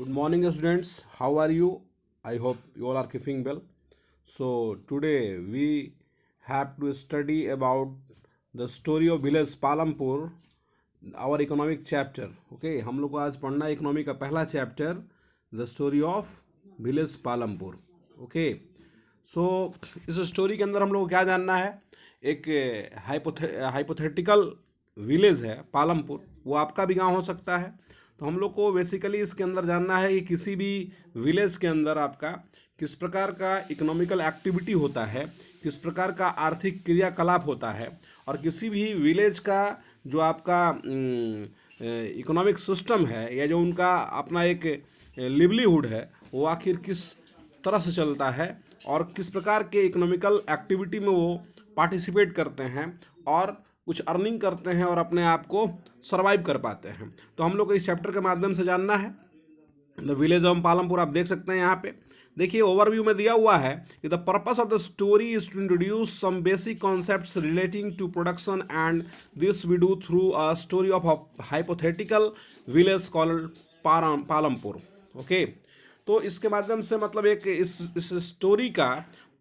Good morning, students. How are you? I hope you all are keeping well. So today we have to study about the story of village Palampur, our economic chapter. Okay, हम लोग को आज पढ़ना है economy का पहला chapter, the story of village Palampur. Okay, so इस story के अंदर हम लोग को क्या जानना है. एक हाइपोथेटिकल विलेज है पालमपुर, वो आपका भी गांव हो सकता है. तो हम लोग को बेसिकली इसके अंदर जानना है कि किसी भी विलेज के अंदर आपका किस प्रकार का इकोनॉमिकल एक्टिविटी होता है, किस प्रकार का आर्थिक क्रियाकलाप होता है, और किसी भी विलेज का जो आपका इकोनॉमिक सिस्टम है या जो उनका अपना एक लिवलीहुड है वो आखिर किस तरह से चलता है और किस प्रकार के इकोनॉमिकल एक्टिविटी में वो पार्टिसिपेट करते हैं और कुछ अर्निंग करते हैं और अपने आप को सर्वाइव कर पाते हैं. तो हम लोग को इस चैप्टर के माध्यम से जानना है द विलेज ऑफ पालमपुर. आप देख सकते हैं यहाँ पे देखिए ओवरव्यू में दिया हुआ है कि the purpose of the story is to introduce some basic concepts relating to production and this we do through a story of hypothetical village called Palampur. Okay, तो इसके माध्यम से मतलब एक इस स्टोरी का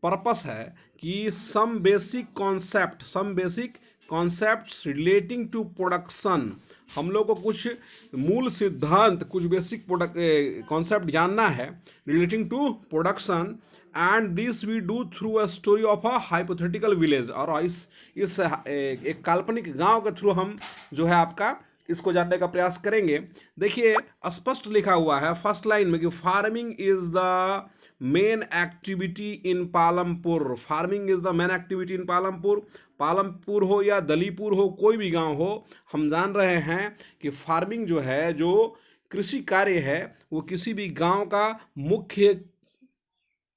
पर्पस है कि some basic concepts relating to production, हम लोग को कुछ मूल सिद्धांत, कुछ बेसिक कॉन्सेप्ट जानना है relating to production, and this we do through a story of a hypothetical village. और इस एक काल्पनिक गांव के थ्रू हम जो है आपका इसको जानने का प्रयास करेंगे. देखिए स्पष्ट लिखा हुआ है फर्स्ट लाइन में कि farming is the main activity in Palampur. Farming is the main activity in Palampur. Palampur हो या दलीपुर हो, कोई भी गांव हो, हम जान रहे हैं कि फार्मिंग जो है, जो कृषि कार्य है, वो किसी भी गांव का मुख्य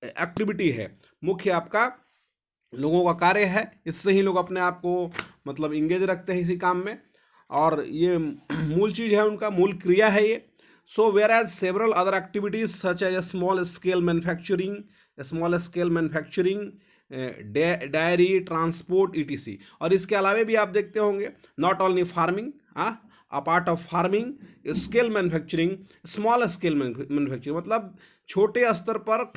एक्टिविटी है, मुख्य आपका लोगों का कार्य है. इससे ही लोग अपने आप को मतलब इंगेज रखते हैं इसी काम में, और ये मूल चीज़ है, उनका मूल क्रिया है ये. So whereas several other activities such as small scale manufacturing, dairy, transport, E T C. और इसके अलावा भी आप देखते होंगे not only farming, a part of farming, scale manufacturing, small scale manufacturing, मतलब छोटे स्तर पर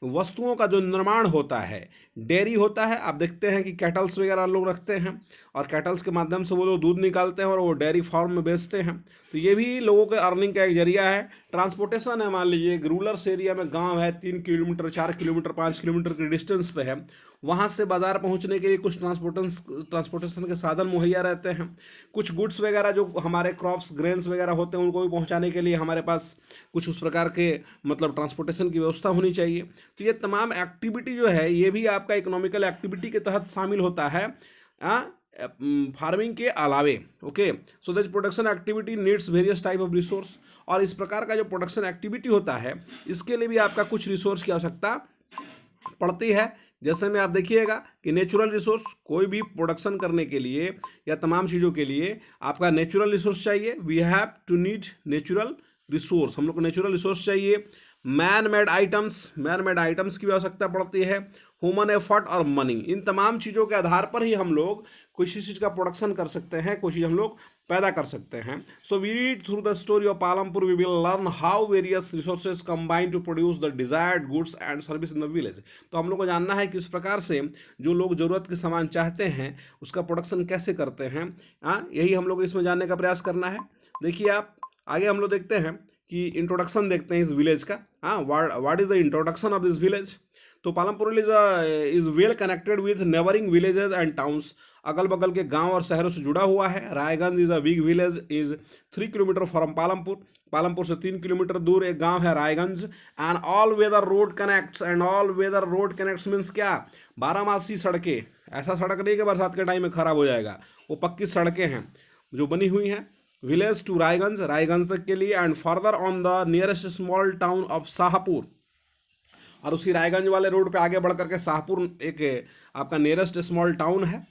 वस्तुओं का जो निर्माण होता है. डेयरी होता है, आप देखते हैं कि कैटल्स वगैरह लोग रखते हैं और कैटल्स के माध्यम से वो लोग दूध निकालते हैं और वो डेयरी फार्म में बेचते हैं. तो ये भी लोगों के अर्निंग का एक जरिया है. ट्रांसपोर्टेशन है, मान लीजिए एक रूरल एरिया में गांव है, 3 किलोमीटर, 4 किलोमीटर, 5 किलोमीटर के डिस्टेंस पे है, वहाँ से बाज़ार पहुँचने के लिए कुछ ट्रांसपोर्टेशन के साधन मुहैया रहते हैं. कुछ गुड्स वगैरह जो हमारे क्रॉप्स, ग्रेन्स वगैरह होते हैं, उनको भी पहुँचाने के लिए हमारे पास कुछ उस प्रकार के मतलब ट्रांसपोर्टेशन की व्यवस्था होनी चाहिए. तो ये तमाम एक्टिविटी जो है ये भी आपका इकोनॉमिकल एक्टिविटी के तहत शामिल होता है फार्मिंग के अलावे. Okay, so this production activity needs various type of resource. और इस प्रकार का जो प्रोडक्शन एक्टिविटी होता है इसके लिए भी आपका कुछ रिसोर्स की आवश्यकता पड़ती है. जैसे में आप देखिएगा कि नेचुरल रिसोर्स, कोई भी प्रोडक्शन करने के लिए या तमाम चीज़ों के लिए आपका नेचुरल रिसोर्स चाहिए. We have to need natural resource, हम लोग को नेचुरल रिसोर्स चाहिए. मैन मेड आइटम्स की आवश्यकता पड़ती है. ह्यूमन एफर्ट और मनी, इन तमाम चीज़ों के आधार पर ही हम लोग किसी चीज़ का प्रोडक्शन कर सकते हैं, कोई चीज़ हम लोग पैदा कर सकते हैं. So we read through the story of Palampur we will learn how various resources combine to produce the desired goods and service in the village. तो हम लोग को जानना है कि इस प्रकार से जो लोग ज़रूरत के सामान चाहते हैं उसका प्रोडक्शन कैसे करते हैं. यही हम लोग को इसमें जानने का प्रयास करना है. देखिए आप आगे हम लोग देखते हैं कि इंट्रोडक्शन देखते हैं इस विलेज का. What is the introduction of this village. तो Palampur is well connected with neighbouring villages and towns, अगल बगल के गांव और शहरों से जुड़ा हुआ है. Raiganj is a big village, is 3 kilometer from Palampur. Palampur से 3 किलोमीटर दूर एक गांव है Raiganj. And all weather road connects means क्या, 12मासी सड़कें. ऐसा सड़क नहीं कि बरसात के टाइम में खराब हो जाएगा, वो पक्की सड़कें हैं जो बनी हुई हैं. विलेज टू रायगंज तक के लिए, and further on the nearest small town of Shahpur. और उसी रायगंज वाले रोड पे आगे बढ़ करके शाहपुर एक आपका नियरेस्ट स्मॉल टाउन है.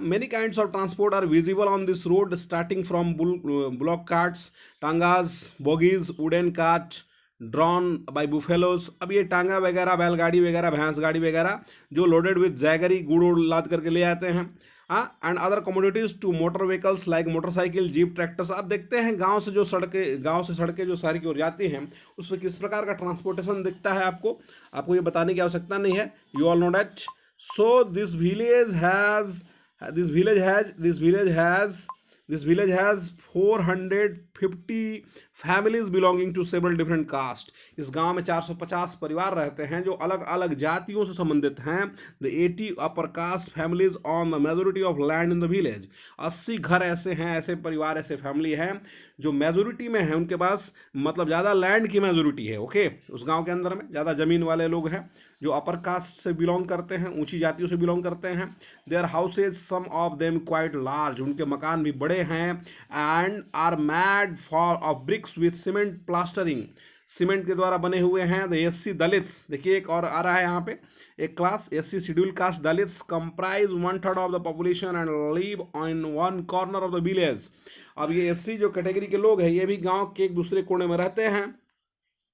Many kinds of transport are visible on this road starting from bullock carts, tangas, bogies, wooden cart drawn by buffaloes. अब ये टांगा वगैरह, बैलगाड़ी वगैरह, भैंस गाड़ी वगैरह जो लोडेड विद जैगरी, गुड़ लाद करके ले आते हैं. And other commodities to motor vehicles like motorcycle, jeep, tractors. आप देखते हैं गांव से सड़कें जो शहर की ओर जाती हैं उसमें किस प्रकार का ट्रांसपोर्टेशन दिखता है आपको ये बताने की आवश्यकता नहीं है, you all know that. So this village has 450 families belonging to several different caste। इस गांव में 450 परिवार रहते हैं जो अलग अलग जातियों से संबंधित हैं। The 80 upper caste families on the majority of land in the village। 80 घर ऐसे हैं, ऐसे परिवार, ऐसे फैमिली हैं जो मेजोरिटी में है, उनके पास मतलब ज़्यादा लैंड की मेजोरिटी है। ओके, उस गांव के अंदर में ज़्यादा ज़मीन वाले लोग हैं जो अपर कास्ट से बिलोंग करते हैं, ऊंची जातियों से बिलोंग करते हैं। Their houses some of them quite large, उनके मकान भी बड़े हैं। And are made for of bricks with cement plastering, cement के द्वारा बने हुए हैं। द एससी दलित्स, देखिए एक और आ रहा है यहाँ पे एक class, SC schedule caste Dalits comprise 1/3 of the population and live in one corner of the village. अब ये एससी जो कैटेगरी के लोग हैं ये भी गांव के एक दूसरे कोने में रहते हैं।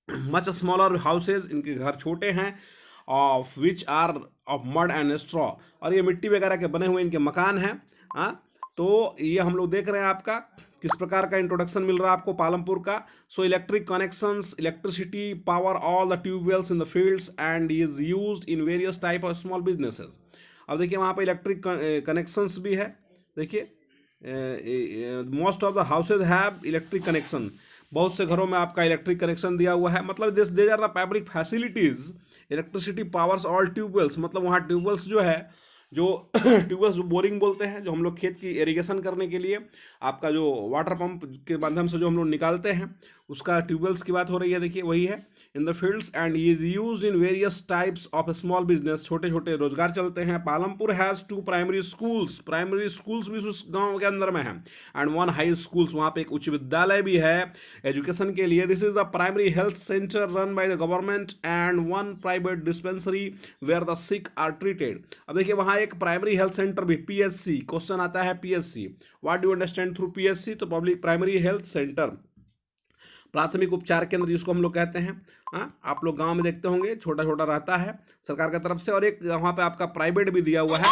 मच स्मॉलर हाउसेज, इनके घर छोटे हैं। Of which are of mud and straw, और ये मिट्टी वगैरह के बने हुए इनके मकान हैं। तो ये हम लोग देख रहे हैं आपका किस प्रकार का इंट्रोडक्शन मिल रहा है आपको पालमपुर का। So electric connections, electricity power all the tube wells in the fields and is used in various type of small businesses. अब देखिए वहाँ पे इलेक्ट्रिक कनेक्शंस भी है। देखिए most of the houses have electric connection, बहुत से घरों में आपका इलेक्ट्रिक कनेक्शन दिया हुआ है। मतलब this are the public facilities, electricity powers all tubewells, मतलब वहाँ ट्यूबवेल्स जो है ट्यूबवेल्स जो बोरिंग बोलते हैं, जो हम लोग खेत की इरिगेशन करने के लिए आपका जो वाटर पंप के माध्यम से जो हम लोग निकालते हैं उसका ट्यूबवेल्स की बात हो रही है। देखिए वही है in the fields and is used in various types of small business, छोटे छोटे रोजगार चलते हैं। पालमपुर हैज़ 2 प्राइमरी स्कूल्स भी उस गांव के अंदर में है एंड 1 हाई स्कूल्स, वहाँ पे एक उच्च विद्यालय भी है एजुकेशन के लिए। This is a primary health centre run by the government and 1 private dispensary where the sick are treated. अब देखिए वहाँ एक प्राइमरी हेल्थ सेंटर भी, पीएचसी, क्वेश्चन आता है PHC, what do understand through PHC, तो पब्लिक प्राइमरी हेल्थ सेंटर, प्राथमिक उपचार केंद्र जिसको हम लोग कहते हैं। आप लोग गांव में देखते होंगे छोटा छोटा रहता है सरकार की तरफ से, और एक वहाँ पे आपका प्राइवेट भी दिया हुआ है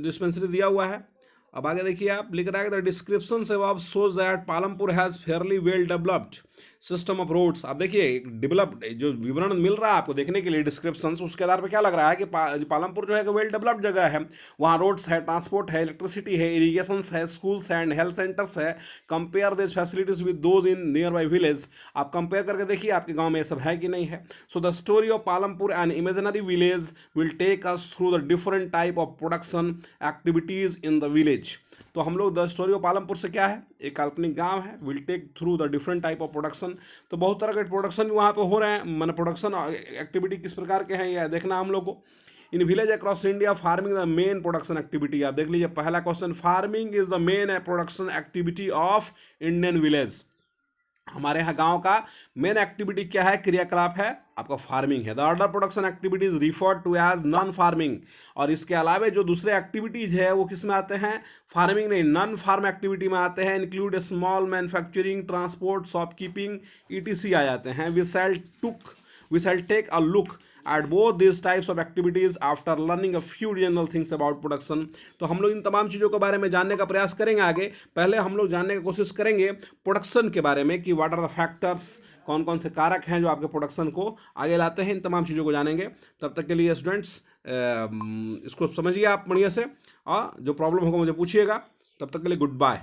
डिस्पेंसरी दिया हुआ है। अब आगे देखिए आप लिख रहा है द डिस्क्रिप्शन से अब shows that Palampur has fairly well developed system of roads. अब देखिए डेवलप्ड जो विवरण मिल रहा है आपको देखने के लिए डिस्क्रिप्शन, उसके आधार पर क्या लग रहा है कि पालमपुर जो है कि वेल डेवलप्ड जगह है, वहाँ रोड्स है, ट्रांसपोर्ट है, इलेक्ट्रिसिटी है, इरीगेशन है, स्कूल्स एंड हेल्थ सेंटर्स है। Compare this facilities with those in near by village, आप कंपेयर करके देखिए आपके गाँव में ये सब है कि नहीं है। So the story of Palampur and imaginary village will take us through the different type of production activities in the village. तो हम लोग द स्टोरी ऑफ पालमपुर से क्या है, एक काल्पनिक गांव है, will take through the different type of production. तो बहुत तरह के प्रोडक्शन भी वहाँ पे हो रहे हैं, मैंने प्रोडक्शन एक्टिविटी किस प्रकार के हैं यह देखना हम लोग को। In village across India farming the main production activity, आप देख लीजिए पहला question, farming is the main production activity of Indian village. हमारे यहाँ गांव का मेन एक्टिविटी क्या है, क्रियाकलाप है आपका फार्मिंग है। The other production activities referred to as non farming, और इसके अलावा जो दूसरे एक्टिविटीज है वो किस में आते हैं, फार्मिंग नहीं, नॉन फार्म एक्टिविटी में आते हैं। Include small manufacturing, transport, shopkeeping ETC आ जाते हैं। We shall take a look at both these types of activities after learning a few general things about production। तो हम लोग इन तमाम चीज़ों के बारे में जानने का प्रयास करेंगे आगे। पहले हम लोग जानने की कोशिश करेंगे प्रोडक्शन के बारे में कि व्हाट आर द फैक्टर्स, कौन कौन से कारक हैं जो आपके प्रोडक्शन को आगे लाते हैं, इन तमाम चीज़ों को जानेंगे। तब तक के लिए स्टूडेंट्स इसको समझिए आप बढ़िया से, और जो प्रॉब्लम होगा मुझे पूछिएगा। तब तक के लिए गुड बाय।